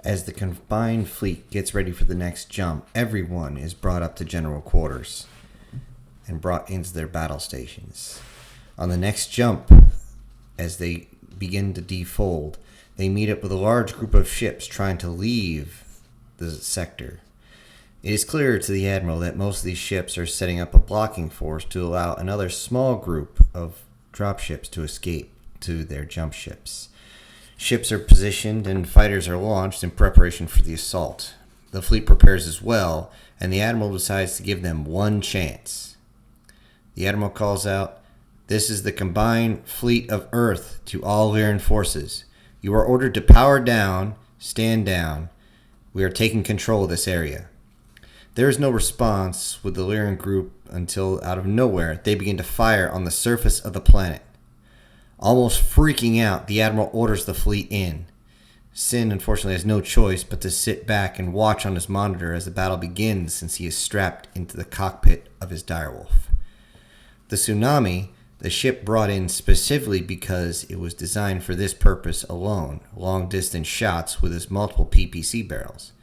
As the combined fleet gets ready for the next jump, everyone is brought up to general quarters and brought into their battle stations. On the next jump, as they begin to defold, they meet up with a large group of ships trying to leave the sector. It is clear to the Admiral that most of these ships are setting up a blocking force to allow another small group of dropships to escape to their jump ships. Ships are positioned and fighters are launched in preparation for the assault. The fleet prepares as well, and the Admiral decides to give them one chance. The Admiral calls out, "This is the combined fleet of Earth to all Lyran forces. You are ordered to power down, stand down. We are taking control of this area." There is no response with the Lyran group until, out of nowhere, they begin to fire on the surface of the planet. Almost freaking out, the Admiral orders the fleet in. Sin, unfortunately, has no choice but to sit back and watch on his monitor as the battle begins, since he is strapped into the cockpit of his direwolf. The Tsunami, the ship brought in specifically because it was designed for this purpose alone, long-distance shots with its multiple PPC barrels.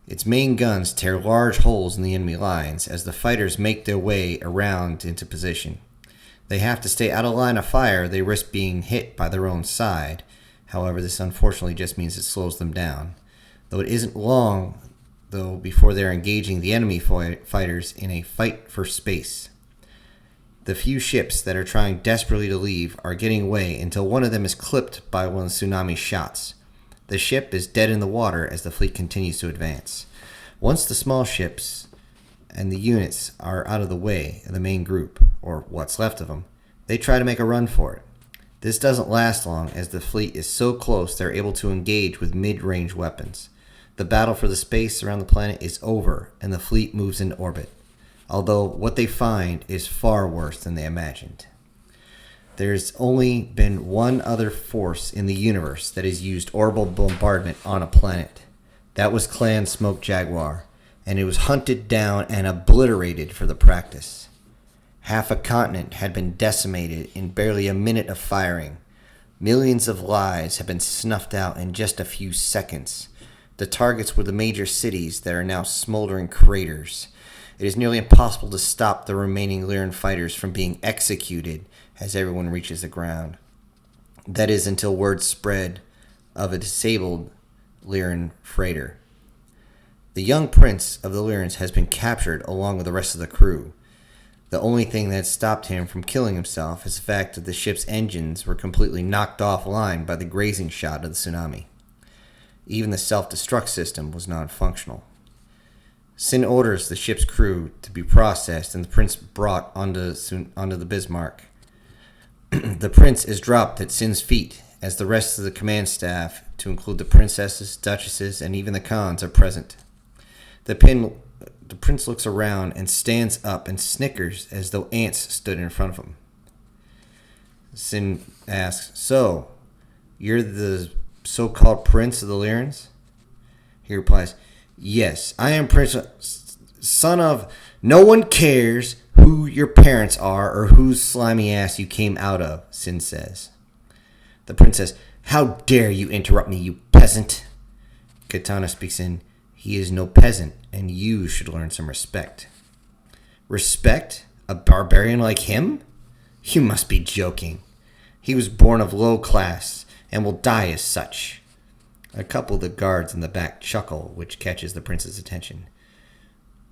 Its main guns tear large holes in the enemy lines as the fighters make their way around into position. They have to stay out of line of fire. They risk being hit by their own side. However, this unfortunately just means it slows them down. Though it isn't long, before they're engaging the enemy fighters in a fight for space. The few ships that are trying desperately to leave are getting away until one of them is clipped by one of the Tsunami's shots. The ship is dead in the water as the fleet continues to advance. Once the small ships and the units are out of the way of the main group, or what's left of them, they try to make a run for it. This doesn't last long as the fleet is so close they're able to engage with mid-range weapons. The battle for the space around the planet is over and the fleet moves into orbit, although what they find is far worse than they imagined. There's only been one other force in the universe that has used orbital bombardment on a planet. That was Clan Smoke Jaguar, and it was hunted down and obliterated for the practice. Half a continent had been decimated in barely a minute of firing. Millions of lives have been snuffed out in just a few seconds. The targets were the major cities that are now smoldering craters. It is nearly impossible to stop the remaining Lyran fighters from being executed as everyone reaches the ground. That is until word spread of a disabled Lyran freighter. The young prince of the Lyrans has been captured along with the rest of the crew. The only thing that stopped him from killing himself is the fact that the ship's engines were completely knocked offline by the grazing shot of the Tsunami. Even the self-destruct system was non-functional. Sin orders the ship's crew to be processed and the prince brought onto the Bismarck. The prince is dropped at Sin's feet as the rest of the command staff, to include the princesses, duchesses, and even the Khans, are present. The prince looks around and stands up and snickers as though ants stood in front of him. Sin asks, "So, you're the so-called prince of the Lyrans?" He replies, "Yes, I am prince, son of... No one cares who your parents are or whose slimy ass you came out of," Sin says. The prince says, "How dare you interrupt me, you peasant?" Katana speaks in, "He is no peasant, and you should learn some respect." "Respect? A barbarian like him? You must be joking. He was born of low class, and will die as such." A couple of the guards in the back chuckle, which catches the prince's attention.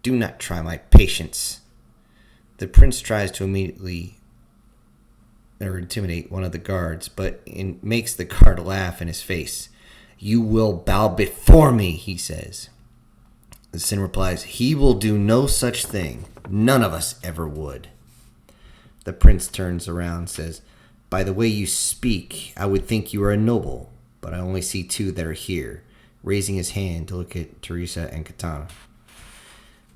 "Do not try my patience." The prince tries to intimidate one of the guards, but makes the guard laugh in his face. "You will bow before me," he says. Sin replies, "He will do no such thing. None of us ever would." The prince turns around and says, "By the way you speak, I would think you are a noble, but I only see two that are here," raising his hand to look at Teresa and Katana.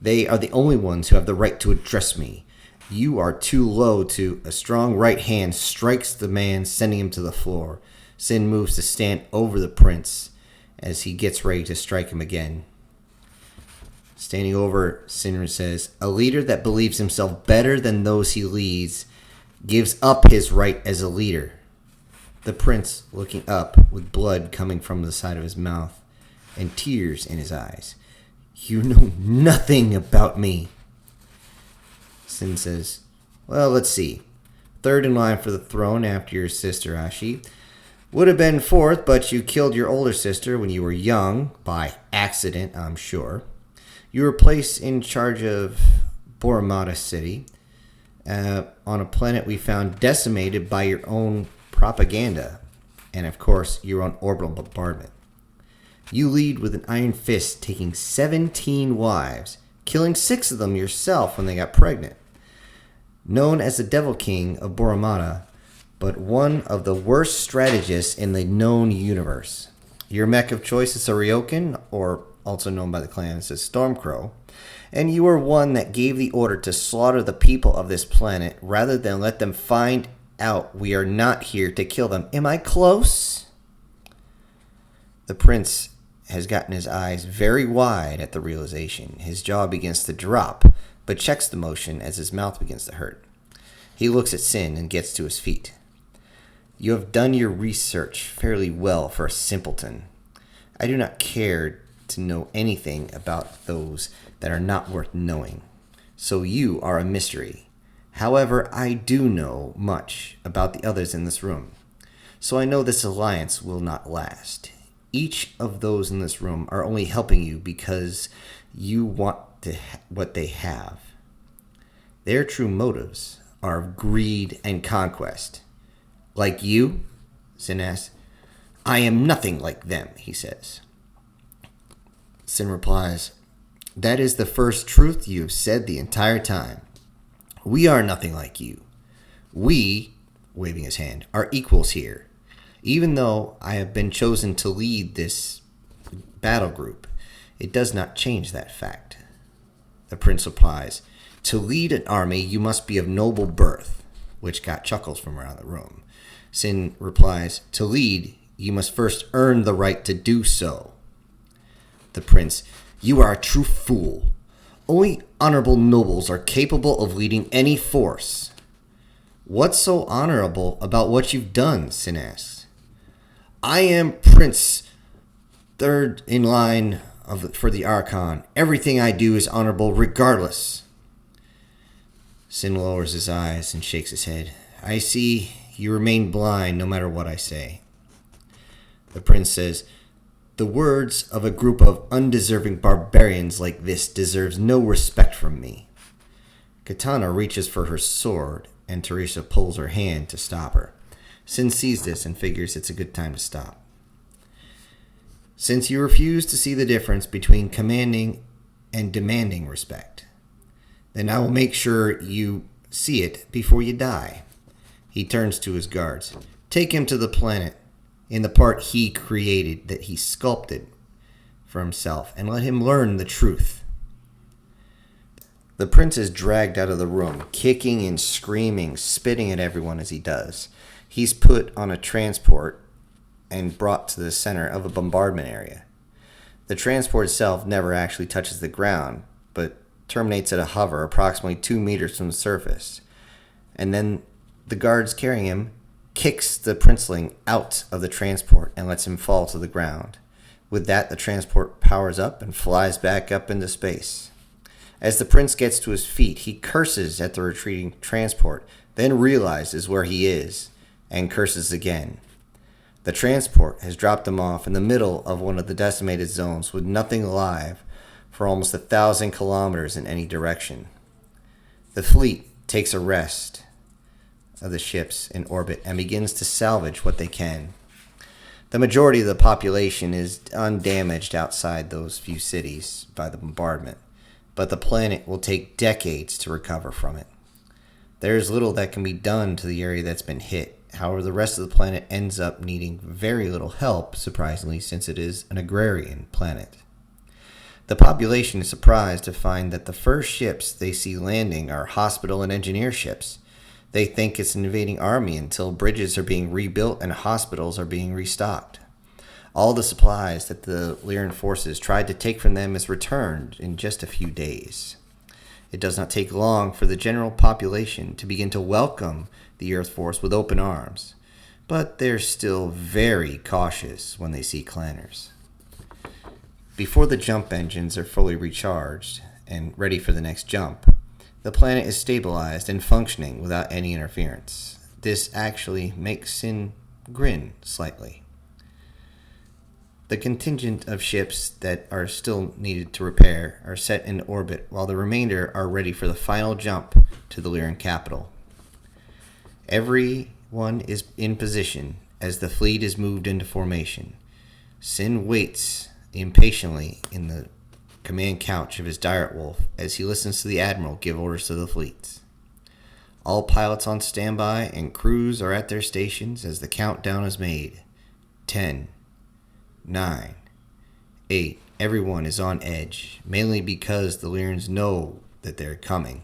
"They are the only ones who have the right to address me. You are too low to..." A strong right hand strikes the man, sending him to the floor. Sin moves to stand over the prince as he gets ready to strike him again. Standing over, Sin says, "A leader that believes himself better than those he leads gives up his right as a leader." The prince, looking up with blood coming from the side of his mouth, and tears in his eyes. You know nothing about me. Sin says, well, let's see. Third in line for the throne after your sister Ashi. Would have been fourth, but you killed your older sister when you were young, by accident, I'm sure. You were placed in charge of Boramata City, on a planet we found decimated by your own propaganda, and of course, your own orbital bombardment. You lead with an iron fist, taking 17 wives, killing 6 of them yourself when they got pregnant. Known as the Devil King of Boramata, but one of the worst strategists in the known universe. Your mech of choice is a Ryokan, or also known by the clans as Stormcrow, and you are one that gave the order to slaughter the people of this planet rather than let them find out we are not here to kill them. Am I close? The prince has gotten his eyes very wide at the realization. His jaw begins to drop, but checks the motion as his mouth begins to hurt. He looks at Sin and gets to his feet. You have done your research fairly well for a simpleton. I do not care to know anything about those that are not worth knowing. So you are a mystery. However, I do know much about the others in this room. So I know this alliance will not last. Each of those in this room are only helping you because you want what they have. Their true motives are of greed and conquest. Like you? Sin asks. I am nothing like them, he says. Sin replies, that is the first truth you have said the entire time. We are nothing like you. We, waving his hand, are equals here. Even though I have been chosen to lead this battle group, it does not change that fact. The prince replies, to lead an army, you must be of noble birth, which got chuckles from around the room. Sin replies, to lead, you must first earn the right to do so. The prince, you are a true fool. Only honorable nobles are capable of leading any force. What's so honorable about what you've done? Sin asks. I am Prince, third in line for the Archon. Everything I do is honorable regardless. Sin lowers his eyes and shakes his head. I see you remain blind no matter what I say. The prince says, the words of a group of undeserving barbarians like this deserves no respect from me. Katana reaches for her sword, and Teresa pulls her hand to stop her. Sin sees this and figures it's a good time to stop. Since you refuse to see the difference between commanding and demanding respect, then I will make sure you see it before you die. He turns to his guards. Take him to the planet in the part he created, that he sculpted for himself, and let him learn the truth. The prince is dragged out of the room, kicking and screaming, spitting at everyone as he does. He's put on a transport and brought to the center of a bombardment area. The transport itself never actually touches the ground, but terminates at a hover approximately 2 meters from the surface. And then the guards carrying him kicks the princeling out of the transport and lets him fall to the ground. With that, the transport powers up and flies back up into space. As the prince gets to his feet, he curses at the retreating transport, then realizes where he is, and curses again. The transport has dropped him off in the middle of one of the decimated zones with nothing alive for almost 1,000 kilometers in any direction. The fleet takes a rest of the ships in orbit and begins to salvage what they can. The majority of the population is undamaged outside those few cities by the bombardment, but the planet will take decades to recover from it. There is little that can be done to the area that's been hit. However, the rest of the planet ends up needing very little help, surprisingly, since it is an agrarian planet. The population is surprised to find that the first ships they see landing are hospital and engineer ships. They think it's an invading army until bridges are being rebuilt and hospitals are being restocked. All the supplies that the Lyran forces tried to take from them is returned in just a few days. It does not take long for the general population to begin to welcome the Earth Force with open arms, but they're still very cautious when they see clanners. Before the jump engines are fully recharged and ready for the next jump, the planet is stabilized and functioning without any interference. This actually makes Sin grin slightly. The contingent of ships that are still needed to repair are set in orbit, while the remainder are ready for the final jump to the Lyran capital. Everyone is in position as the fleet is moved into formation. Sin waits impatiently in the command couch of his direwolf as he listens to the Admiral give orders to the fleets. All pilots on standby and crews are at their stations as the countdown is made. 10, 9, 8. Everyone is on edge, mainly because the Lyrans know that they're coming,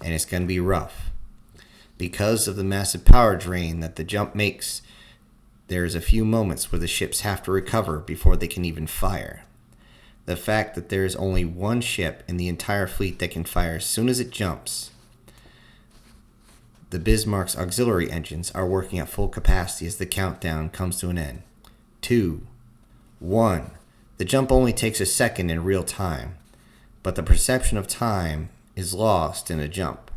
and it's going to be rough. Because of the massive power drain that the jump makes, there's a few moments where the ships have to recover before they can even fire. The fact that there is only one ship in the entire fleet that can fire as soon as it jumps. The Bismarck's auxiliary engines are working at full capacity as the countdown comes to an end. 2, 1. The jump only takes a second in real time, but the perception of time is lost in a jump.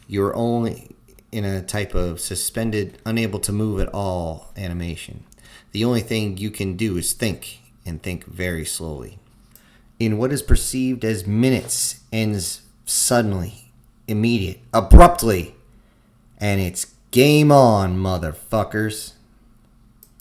You're only in a type of suspended, unable to move at all animation. The only thing you can do is think, and think very slowly. In what is perceived as minutes ends suddenly, immediate, abruptly, and it's game on, motherfuckers.